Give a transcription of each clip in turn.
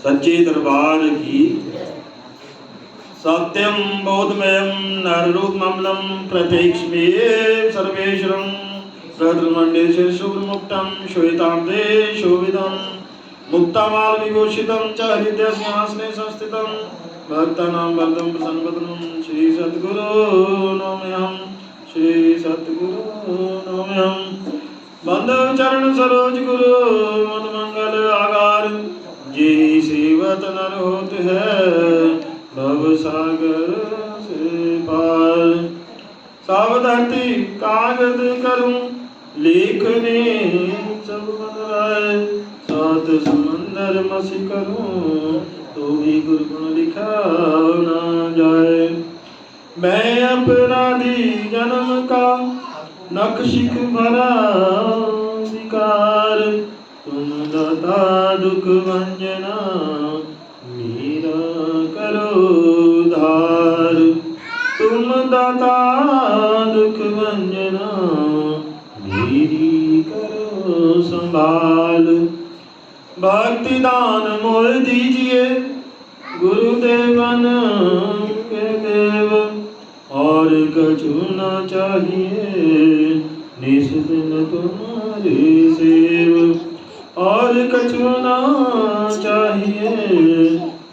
सच्चे दरबार की। सत्यम बोधमयम नररूपममलं प्रत्यक्षमेव सर्वेश्वरं प्रद्रुमण्डेश्वर शुभ्रमुक्तं श्वेताम्बरे शोभितं मुक्तामालविभूषितं च हृदयसिंहासने संस्थितं भक्तानां वरदं प्रसन्नवदनं श्री सद्गुरो नमाम्यहं। श्री सद्गुरो नमाम्यहं। बंधव चरण सरोज गुरु मद मंगल आगार जे सेवत नर होत है भव सागर से पार। सावधाती कागद करूं लेखने सब मन राय सात समंदर मसी करूं तो भी गुरु गुण लिखा ना जाए। मैं अपराधी जन्म का नक्शिक भरा विकार तुम दाता दुख भंजना मेरा करो उद्धार। तुम दाता दुख भंजना मेरी करो संभाल। भक्ति दान मोह दीजिए गुरुदेवन के देव और कछु न चाहिए निस दिन तुम्हारे सेव। और कछु न चाहिए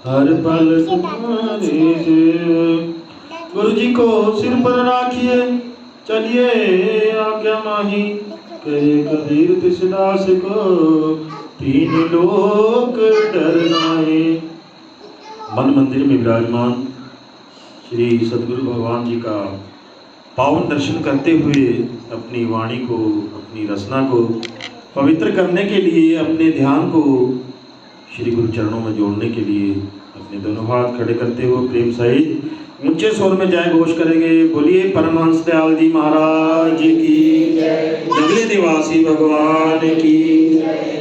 हर पल तुम्हारे सेव। गुरु जी को सिर पर राखिए चलिए आज्ञा माही कहे कबीर तिस दास को तीन लोक डरनाए। मन मंदिर में विराजमान श्री सद्गुरु भगवान जी का पावन दर्शन करते हुए अपनी वाणी को अपनी रचना को पवित्र करने के लिए अपने ध्यान को श्री गुरु चरणों में जोड़ने के लिए अपने दोनों हाथ खड़े करते हुए प्रेम सहित ऊंचे स्वर में जय घोष करेंगे। बोलिए परमहंस दयाल जी महाराज की, जगले निवासी भगवान की,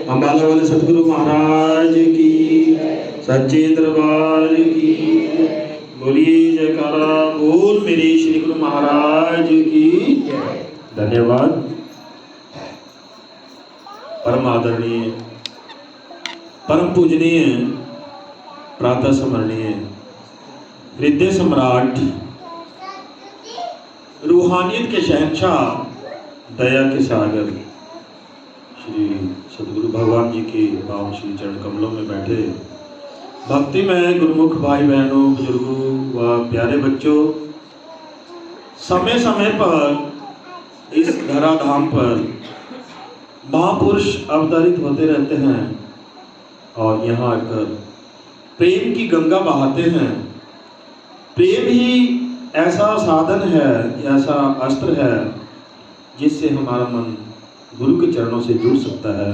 अम्बाला वाले सद्गुरु महाराज की, सच्चे दरबार की। बोलिए जयकारा बोल मेरे श्री गुरु महाराज की। धन्यवाद। परम आदरणीय परम पूजनीय प्रातः स्मरणीय हृदय सम्राट रूहानियत के शहंशाह दया के सागर श्री सद्गुरु भगवान जी के पावन श्री चरण कमलों में बैठे भक्ति में गुरुमुख भाई बहनों बुजुर्गों व प्यारे बच्चों, समय समय पर इस धराधाम पर महापुरुष अवतरित होते रहते हैं और यहाँ आकर प्रेम की गंगा बहाते हैं। प्रेम ही ऐसा साधन है, ऐसा अस्त्र है जिससे हमारा मन गुरु के चरणों से जुड़ सकता है।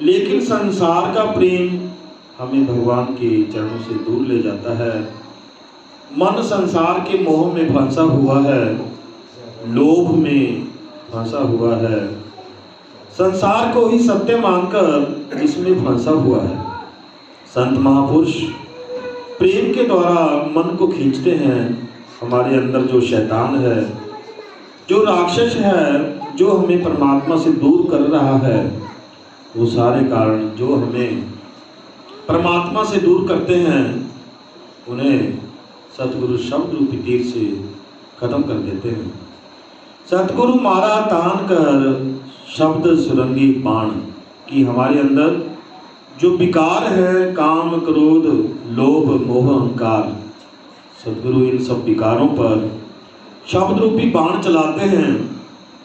लेकिन संसार का प्रेम हमें भगवान के चरणों से दूर ले जाता है। मन संसार के मोह में फंसा हुआ है, लोभ में फंसा हुआ है, संसार को ही सत्य मानकर इसमें फंसा हुआ है। संत महापुरुष प्रेम के द्वारा मन को खींचते हैं। हमारे अंदर जो शैतान है, जो राक्षस है, जो हमें परमात्मा से दूर कर रहा है, वो सारे कारण जो हमें परमात्मा से दूर करते हैं उन्हें सतगुरु शब्द रूपी तीर से खत्म कर देते हैं। सतगुरु मारा तान कर शब्द सुरंगी बाण की हमारे अंदर जो विकार है, काम क्रोध लोभ मोह अहंकार, सतगुरु इन सब विकारों पर शब्द रूपी बाण चलाते हैं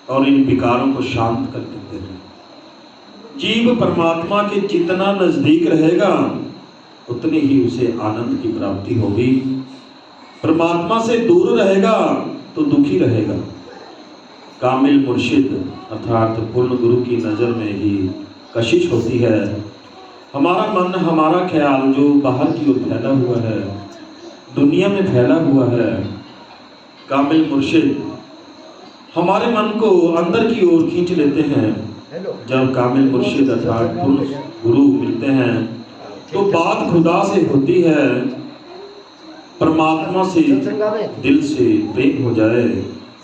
और इन विकारों को शांत कर देते हैं। जीव परमात्मा के जितना नजदीक रहेगा उतनी ही उसे आनंद की प्राप्ति होगी। परमात्मा से दूर रहेगा तो दुखी रहेगा। कामिल मुर्शिद अर्थात पूर्ण गुरु की नज़र में ही कशिश होती है। हमारा मन, हमारा ख्याल जो बाहर की ओर फैला हुआ है, दुनिया में फैला हुआ है, कामिल मुर्शिद हमारे मन को अंदर की ओर खींच लेते हैं। जब कामिल मुर्शिद अर्थात पूर्ण गुरु मिलते हैं तो बात खुदा से होती है, परमात्मा से दिल से प्रेम हो जाए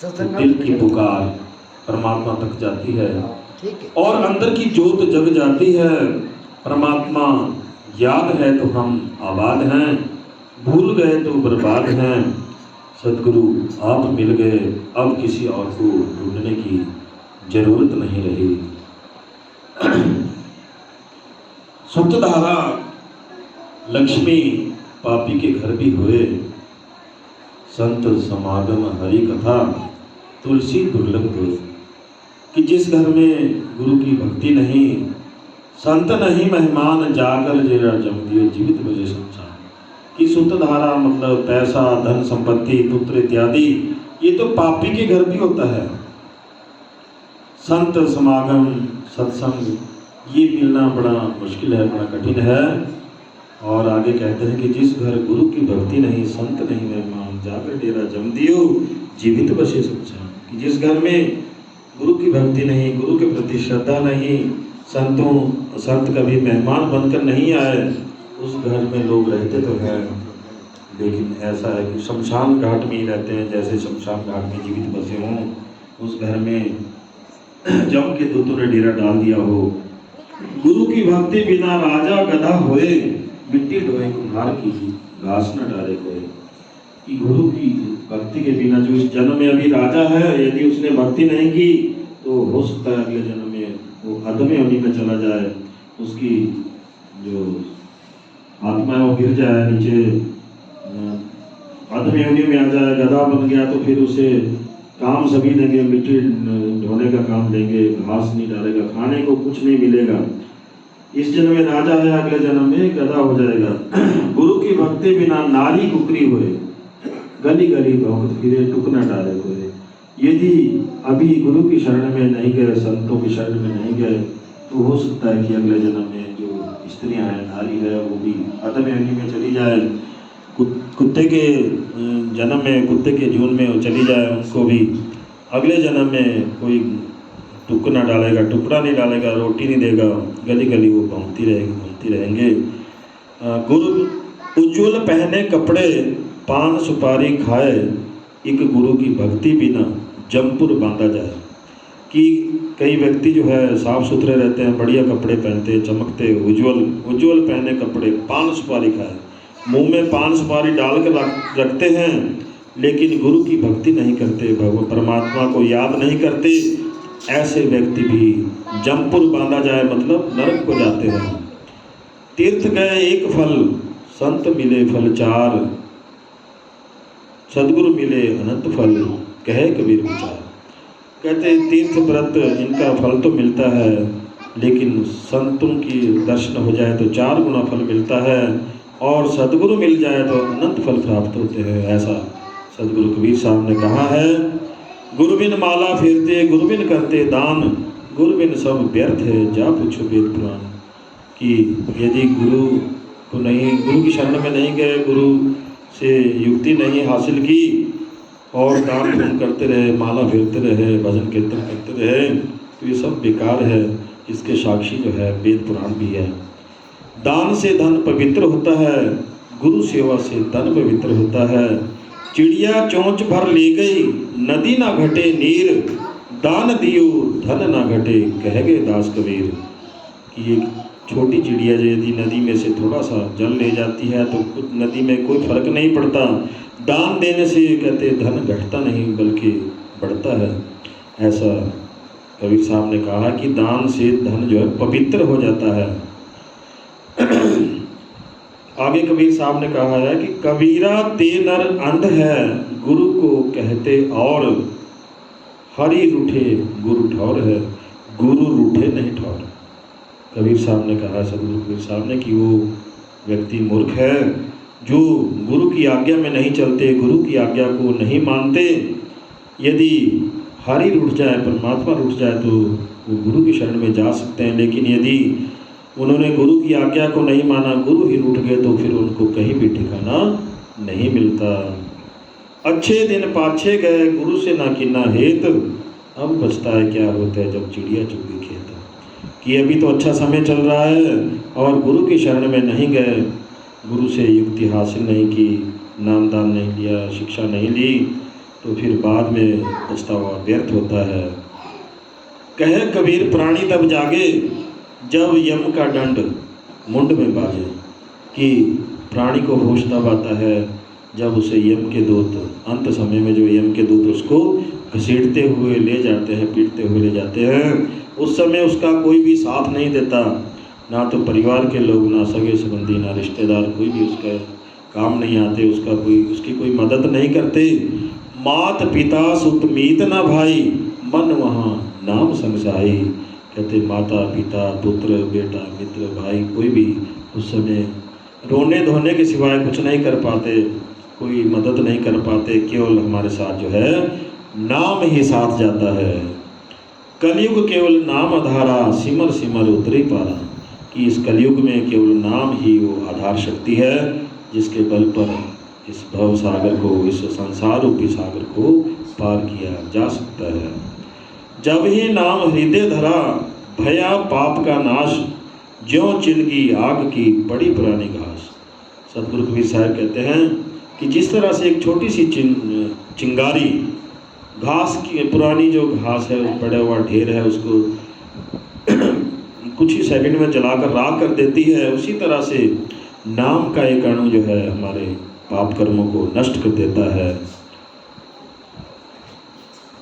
तो दिल की पुकार परमात्मा तक जाती है और अंदर की ज्योत जग जाती है। परमात्मा याद है तो हम आबाद हैं, भूल गए तो बर्बाद हैं। सदगुरु आप मिल गए, अब किसी और को ढूंढने की जरूरत नहीं रही। सुप्तधारा लक्ष्मी पापी के घर भी हुए, संत समागम हरि कथा तुलसी दुर्लभ हुए। कि जिस घर में गुरु की भक्ति नहीं, संत नहीं मेहमान जाकर जेरा जम दिए जीवित बजे संसार। कि सुतधारा मतलब पैसा, धन संपत्ति, पुत्र इत्यादि, ये तो पापी के घर भी होता है। संत समागम, सत्संग, ये मिलना बड़ा मुश्किल है, बड़ा कठिन है। और आगे कहते हैं कि जिस घर गुरु की भक्ति नहीं, संत नहीं मेहमान जाकर डेरा जम दियो जीवित बसे संसार। कि जिस घर में गुरु की भक्ति नहीं, गुरु के प्रति श्रद्धा नहीं, संत कभी मेहमान बनकर नहीं आए, उस घर में लोग रहते तो हैं, लेकिन ऐसा है कि शमशान घाट में ही रहते हैं। जैसे शमशान घाट में जीवित बसे हों, उस घर में जम के दूतों ने डेरा डाल दिया हो। गुरु की भक्ति बिना राजा गधा होए, मिट्टी ढोए कुम्हार की घास न डाले कोई। कि गुरु की भक्ति के बिना जो इस जन्म में अभी राजा है, यदि उसने भक्ति नहीं की तो हो सकता है अगले जन्म में वो अधमे होने में चला जाए, उसकी जो आत्मा है वो गिर जाए नीचे, अधमे होने में आ जाए, गधा बन गया तो फिर उसे काम सभी देंगे, मिट्टी ढोने का काम देंगे, घास नहीं डालेगा, खाने को कुछ नहीं मिलेगा। इस जन्म में राजा है, अगले जन्म में गधा हो जाएगा। गुरु की भक्ति बिना नारी कुकरी हुए, गली गली भौंकत फिरे टुक न डाले कोई। यदि अभी गुरु की शरण में नहीं गए, संतों की शरण में नहीं गए, तो हो सकता है कि अगले जन्म में जो स्त्रियां हैं, नारी है, वो भी अधम योनि में चली जाए, कुत्ते के जन्म में, कुत्ते के जून में वो चली जाए, उनको भी अगले जन्म में कोई टुक ना डालेगा, टुकड़ा नहीं डालेगा, रोटी नहीं देगा, गली गली वो घूमती रहेगी, घूमती रहेंगे। गुरु उज्ज्वल पहने कपड़े, पान सुपारी खाए, एक गुरु की भक्ति बिना जमपुर बांधा जाए। कि कई व्यक्ति जो है साफ सुथरे रहते हैं, बढ़िया कपड़े पहनते, चमकते, उज्ज्वल पहने कपड़े, पान सुपारी खाए, मुंह में पान सुपारी डाल कर रखते हैं, लेकिन गुरु की भक्ति नहीं करते, भगवान परमात्मा को याद नहीं करते, ऐसे व्यक्ति भी जमपुर बांधा जाए, मतलब नरक को जाते हैं। तीर्थ गए एक फल, संत मिले फल चार, सदगुरु मिले अनंत फल, कहे कबीर विचार। कहते तीर्थ व्रत इनका फल तो मिलता है, लेकिन संतों की दर्शन हो जाए तो 4 गुना फल मिलता है, और सदगुरु मिल जाए तो अनंत फल प्राप्त होते हैं। ऐसा सदगुरु कबीर साहब ने कहा है। गुरु बिन माला फेरते, गुरु बिन करते दान, गुरु बिन सब व्यर्थ है, जा पूछो वेद पुराण। कि यदि गुरु को नहीं, गुरु की शरण में नहीं गए, गुरु से युक्ति नहीं हासिल की और दान पुण्य करते रहे, माला फेरते रहे, भजन कीर्तन करते रहे, तो ये सब बेकार है। इसके साक्षी जो है वेद पुराण भी है। दान से धन पवित्र होता है, गुरु सेवा से तन पवित्र होता है। चिड़िया चोंच भर ले गई, नदी ना घटे नीर, दान दियो धन ना घटे, कह गए दास कबीर। कि एक छोटी चिड़िया यदि नदी में से थोड़ा सा जल ले जाती है तो कुछ नदी में कोई फर्क नहीं पड़ता, दान देने से कहते धन घटता नहीं बल्कि बढ़ता है। ऐसा कबीर साहब ने कहा कि दान से धन जो है पवित्र हो जाता है। आगे कबीर साहब ने कहा है कि कबीरा ते नर अंध है, गुरु को कहते और, हरि रूठे गुरु ठौर है, गुरु रूठे नहीं ठौर। कबीर साहब ने कहा, सदगुरु कबीर साहब ने, कि वो व्यक्ति मूर्ख है जो गुरु की आज्ञा में नहीं चलते, गुरु की आज्ञा को नहीं मानते। यदि हरि रूठ जाए, परमात्मा रूठ जाए तो वो गुरु की शरण में जा सकते हैं, लेकिन यदि उन्होंने गुरु की आज्ञा को नहीं माना, गुरु ही रूठ गए, तो फिर उनको कहीं भी ठिकाना नहीं मिलता। अच्छे दिन पाछे गए, गुरु से ना किना हेत, अब बचता है क्या होता है जब चिड़िया चुग गई खेत। कि अभी तो अच्छा समय चल रहा है और गुरु की शरण में नहीं गए, गुरु से युक्ति हासिल नहीं की, नामदान नहीं लिया, शिक्षा नहीं ली, तो फिर बाद में पछतावा व्यर्थ होता है। कहे कबीर प्राणी तब जागे, जब यम का दंड मुंड में बाजे। कि प्राणी को होश तब आता है जब उसे यम के दूत, अंत समय में जो यम के दूत उसको घसीटते हुए ले जाते हैं, पीटते हुए ले जाते हैं, उस समय उसका कोई भी साथ नहीं देता, ना तो परिवार के लोग, ना सगे संबंधी, ना रिश्तेदार, कोई भी उसका काम नहीं आते, उसकी कोई मदद नहीं करते। मात पिता सुत मीत ना भाई, मन वहाँ नाम संगसाई। कहते माता पिता पुत्र बेटा मित्र भाई कोई भी उस समय रोने धोने के सिवाय कुछ नहीं कर पाते, कोई मदद नहीं कर पाते। केवल हमारे साथ जो है नाम ही साथ जाता है। कलयुग केवल नाम आधारा, सिमर सिमर उतरी पारा। कि इस कलयुग में केवल नाम ही वो आधार शक्ति है जिसके बल पर इस भव सागर को, इस संसार रूपी सागर को पार किया जा सकता है। जब ही नाम हृदय धरा, भया पाप का नाश, ज्यों चिलगी आग की बड़ी पुरानी घास। सतगुरु कबीर साहब कहते हैं कि जिस तरह से एक छोटी सी चिंगारी घास की, पुरानी जो घास है, पड़ा हुआ ढेर है, उसको कुछ ही सेकंड में जलाकर राख कर देती है, उसी तरह से नाम का एक अणु जो है हमारे पाप कर्मों को नष्ट कर देता है।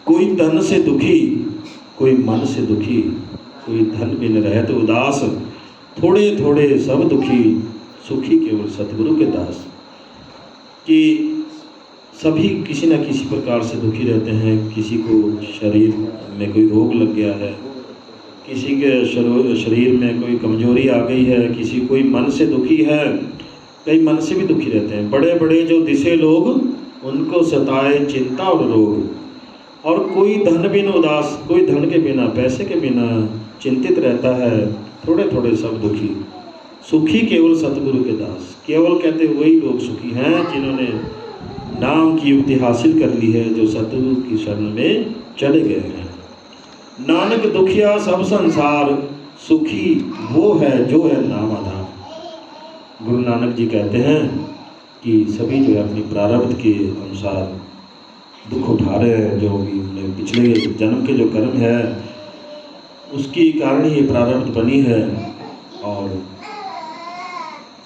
कोई तन से दुखी, कोई मन से दुखी, कोई धन बिन रहे तो उदास, थोड़े थोड़े सब दुखी, सुखी केवल सतगुरु के दास। कि सभी किसी न किसी प्रकार से दुखी रहते हैं। किसी को शरीर में कोई रोग लग गया है, किसी के शरीर में कोई कमजोरी आ गई है, किसी कोई मन से दुखी है, कई मन से भी दुखी रहते हैं। बड़े बड़े जो दिसे लोग, उनको सताए चिंता और रोग। और कोई धन बिन उदास, कोई धन के बिना, पैसे के बिना चिंतित रहता है, थोड़े थोड़े सब दुखी, सुखी केवल सतगुरु के दास। केवल कहते वही लोग सुखी हैं जिन्होंने नाम की युक्ति हासिल कर ली है, जो सतगुरु की शरण में चले गए हैं। नानक दुखिया सब संसार, सुखी वो है जो है नाम आधार। गुरु नानक जी कहते हैं कि सभी जो है अपनी प्रारब्ध के अनुसार दुख उठा रहे हैं, जो भी पिछले जन्म के जो कर्म है उसकी कारण ही प्रारब्ध बनी है। और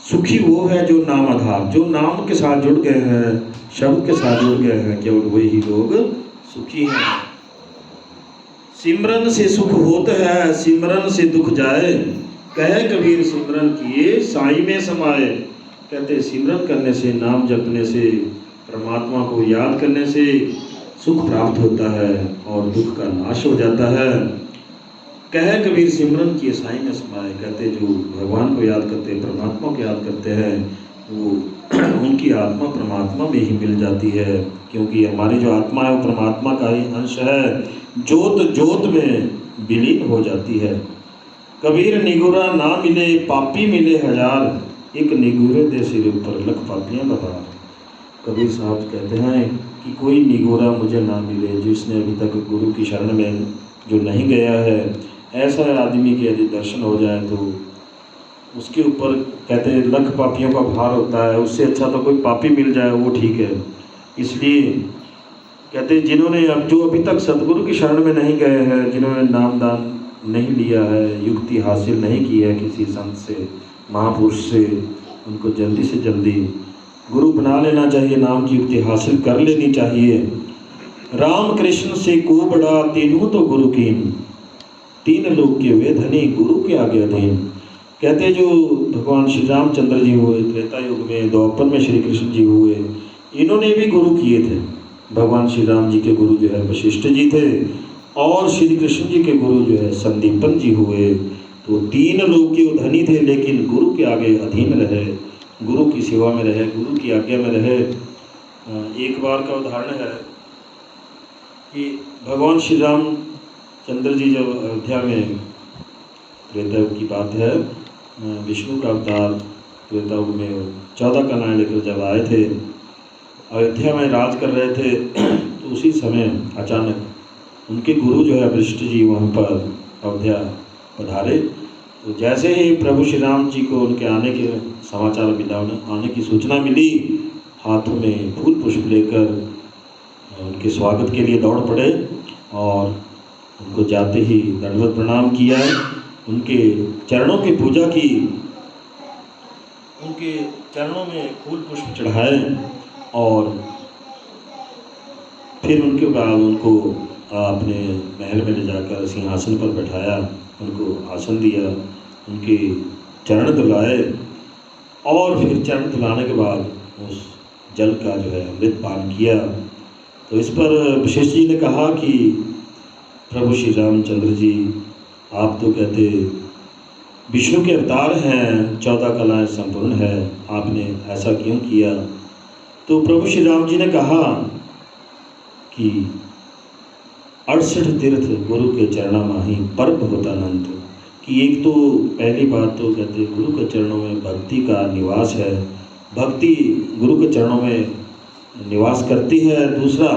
सुखी वो है जो नाम आधार, जो नाम के साथ जुड़ गए हैं, शब्द के साथ जुड़ गए हैं, केवल वही लोग सुखी हैं। सिमरन से सुख होता है, सिमरन से दुख जाए, कहे कबीर सिमरन किए साई में समाए। कहते सिमरन करने से, नाम जपने से, परमात्मा को याद करने से सुख प्राप्त होता है और दुख का नाश हो जाता है। कहे कबीर सिमरन किए साई में समाए। कहते जो भगवान को याद करते हैं, परमात्मा को याद करते हैं, वो उनकी आत्मा परमात्मा में ही मिल जाती है। क्योंकि हमारी जो आत्मा है वो परमात्मा का ही अंश है, जोत जोत में विलीन हो जाती है। कबीर निगुरा ना मिले, पापी मिले हजार, एक निगुरे दे सिर ऊपर लख पापियाँ बता। कबीर साहब कहते हैं कि कोई निगुरा मुझे ना मिले, जिसने अभी तक गुरु की शरण में जो नहीं गया है, ऐसा आदमी के यदि दर्शन हो जाए तो उसके ऊपर कहते हैं लख पापियों का भार होता है। उससे अच्छा तो कोई पापी मिल जाए वो ठीक है। इसलिए कहते जिन्होंने अब जो अभी तक सतगुरु की शरण में नहीं गए हैं, जिन्होंने नामदान नहीं लिया है, युक्ति हासिल नहीं की है किसी संत से, महापुरुष से, उनको जल्दी से जल्दी गुरु बना लेना चाहिए, नाम की युक्ति हासिल कर लेनी चाहिए। राम कृष्ण से को बड़ा, तीनों तो गुरु कीन, तीन लोग के वे धनी, गुरु के आगे अधीन। कहते जो भगवान श्री रामचंद्र जी हुए त्रेता युग में, द्वापर में श्री कृष्ण जी हुए, इन्होंने भी गुरु किए थे। भगवान श्री राम जी के गुरु जो है वशिष्ठ जी थे और श्री कृष्ण जी के गुरु जो है संदीपन जी हुए। तो तीन लोग के धनी थे, लेकिन गुरु के आगे अधीन रहे, गुरु की सेवा में रहे, गुरु की आज्ञा में रहे। एक बार का उदाहरण है कि भगवान श्री राम चंद्र जी जब अयोध्या में, त्रेता युग की बात है, विष्णु का अवतार त्रेता युग में 14 कन्याएं लेकर जब आए थे, अयोध्या में राज कर रहे थे, तो उसी समय अचानक उनके गुरु जो है वशिष्ठ जी वहाँ पर अयोध्या पधारे। तो जैसे ही प्रभु श्री राम जी को उनके आने के समाचार मिला, आने की सूचना मिली, हाथों में फूल पुष्प लेकर उनके स्वागत के लिए दौड़ पड़े और उनको जाते ही दंडवत प्रणाम किया, उनके चरणों की पूजा की उनके चरणों में फूल पुष्प चढ़ाए और फिर उनके बाद उनको अपने महल में ले जाकर सिंहासन पर बैठाया, उनको आसन दिया, उनके चरण धुलाए और फिर चरण धुलाने के बाद उस जल का जो है अमृत पान किया। तो इस पर वशिष्ठ जी ने कहा कि प्रभु श्री रामचंद्र जी, आप तो कहते विष्णु के अवतार हैं, 14 कलाएं संपूर्ण है, आपने ऐसा क्यों किया? तो प्रभु श्री राम जी ने कहा कि 68 तीर्थ गुरु के चरणा माही पर्व होता अनंत, कि एक तो पहली बात तो कहते गुरु के चरणों में भक्ति का निवास है, भक्ति गुरु के चरणों में निवास करती है। दूसरा,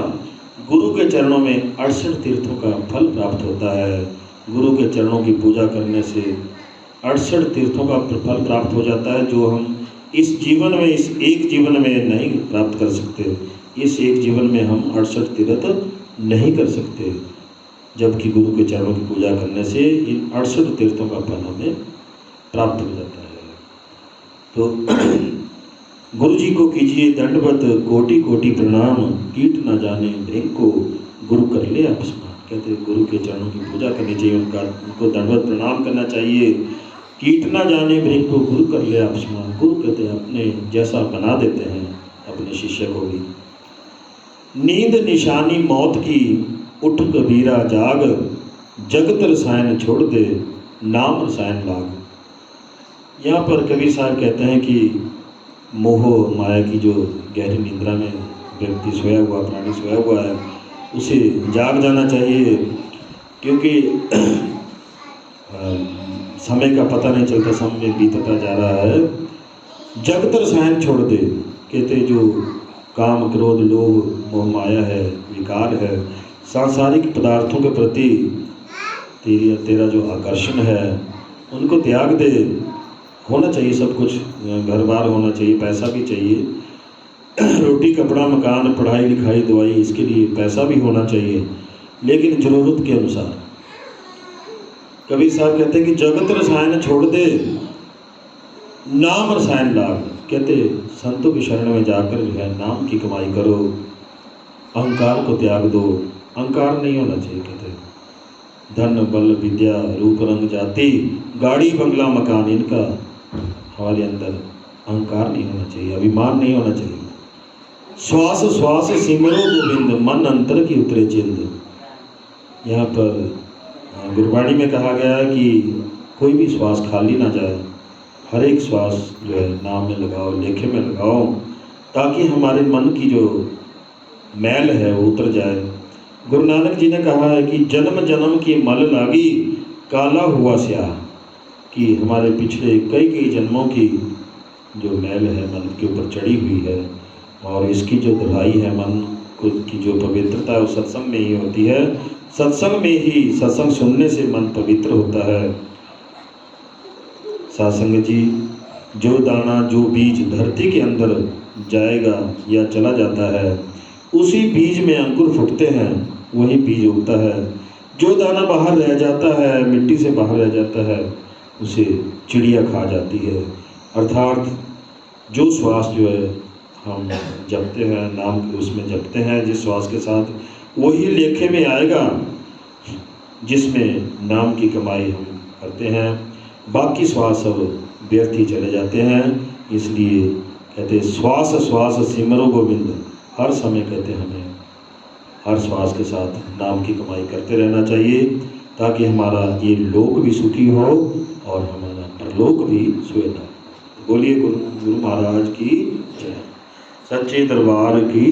गुरु के चरणों में 68 तीर्थों का फल प्राप्त होता है। गुरु के चरणों की पूजा करने से 68 तीर्थों का फल प्राप्त हो जाता है, जो हम इस जीवन में, इस एक जीवन में नहीं प्राप्त कर सकते। इस एक जीवन में हम 68 तीर्थ नहीं कर सकते, जबकि गुरु के चरणों की पूजा करने से इन 68 तीर्थों का फल हमें प्राप्त हो जाता है। तो गुरु जी को कीजिए दंडवत कोटि कोटि प्रणाम, कीट न जाने भृंग को गुरु कर ले अपस्मान। कहते गुरु के चरणों की पूजा करनी चाहिए, उनको दंडवत प्रणाम करना चाहिए। कीट न जाने भृंग को गुरु कर ले अपस्मान। गुरु कहते हैं अपने जैसा बना देते हैं अपने शिष्य को भी। नींद निशानी मौत की उठ कबीरा जाग, जगत रसायन छोड़ दे नाम रसायन लाग। यहाँ पर कबीर साहब कहते हैं कि मोह माया की जो गहरी निद्रा में व्यक्ति सोया हुआ, प्राणी सोया हुआ है, उसे जाग जाना चाहिए, क्योंकि समय का पता नहीं चलता, समय बीतता जा रहा है। जगत रसायन छोड़ दे, कहते जो काम क्रोध लोभ मोह माया है, विकार है, सांसारिक पदार्थों के प्रति तेरा जो आकर्षण है उनको त्याग दे। होना चाहिए सब कुछ, घर बार होना चाहिए, पैसा भी चाहिए, रोटी कपड़ा मकान पढ़ाई लिखाई दवाई, इसके लिए पैसा भी होना चाहिए, लेकिन ज़रूरत के अनुसार। कबीर साहब कहते हैं कि जगत रसायन छोड़ दे नाम रसायन लाग। कहते संतों की शरण में जाकर जो है नाम की कमाई करो, अहंकार को त्याग दो। अहंकार नहीं होना चाहिए। कहते धन बल विद्या रूप रंग जाति गाड़ी बंगला मकान, इनका हमारे अंदर अहंकार नहीं होना चाहिए, अभिमान नहीं होना चाहिए। श्वास श्वास सिमरो गोविंद, मन अंतर की उतरे चिंद। यहाँ पर गुरबाणी में कहा गया है कि कोई भी श्वास खाली ना जाए, हर एक श्वास जो है नाम में लगाओ, लेखे में लगाओ, ताकि हमारे मन की जो मैल है वो उतर जाए। गुरु नानक जी ने कहा है कि जन्म जन्म की मल लागी काला हुआ स्याह, कि हमारे पिछले कई कई जन्मों की जो मैल है मन के ऊपर चढ़ी हुई है, और इसकी जो धुलाई है मन की जो पवित्रता है वो सत्संग में ही होती है। सत्संग में ही, सत्संग सुनने से मन पवित्र होता है। सासंग जी, जो दाना जो बीज धरती के अंदर जाएगा या चला जाता है, उसी बीज में अंकुर फूटते हैं, वही बीज उगता है। जो दाना बाहर रह जाता है, मिट्टी से बाहर रह जाता है, उसे चिड़िया खा जाती है। अर्थात जो श्वास जो है हम जपते हैं, नाम उसमें जपते हैं जिस श्वास के साथ, वही लेखे में आएगा जिसमें नाम की कमाई हम करते हैं। बाकी श्वास सब व्यर्थ ही चले जाते हैं। इसलिए कहते श्वास श्वास सिमरो गोविंद, हर समय कहते हमें हर श्वास के साथ नाम की कमाई करते रहना चाहिए, ताकि हमारा ये लोक भी सुखी हो और हमारा परलोक भी सुहेला। बोलिए गुरु महाराज की जय, सच्चे दरबार की।